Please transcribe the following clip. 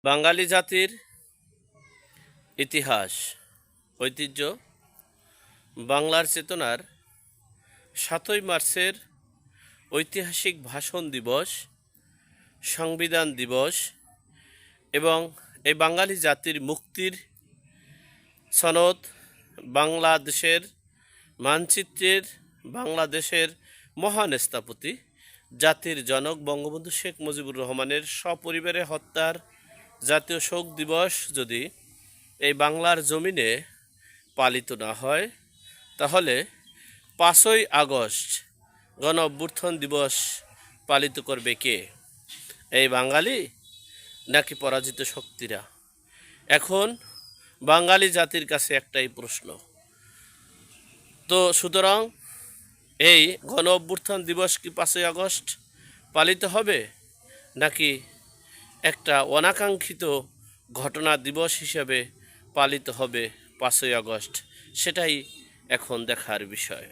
বাঙালি জাতির ইতিহাস, ঐতিহ্য, বাংলার চেতনার ৭ই মার্চের ঐতিহাসিক ভাষণ দিবস, সংবিধান দিবস এবং এই বাঙালি জাতির মুক্তির সনদ, বাংলাদেশের মানচিত্রের বাংলাদেশের মহান স্থপতি জাতির জনক বঙ্গবন্ধু শেখ মুজিবুর রহমানের সপরিবারে হত্যার জাতীয় শোক দিবস যদি এই বাংলার জমিনে পালিত না হয়, তাহলে ৫ই আগস্ট গণ অভ্যুত্থান দিবস পালিত করবে কে? এই বাঙালি নাকি পরাজিত শক্তিরা? এখন বাঙালি জাতির কাছে একটাই প্রশ্ন। তো সুতরাং এই গণ অভ্যুত্থান দিবস কি ৫ই আগস্ট পালিত হবে, নাকি একটা অনাকাঙ্ক্ষিত ঘটনা দিবস হিসেবে পালিত হবে ৫ই আগস্ট? সেটাই এখন দেখার বিষয়।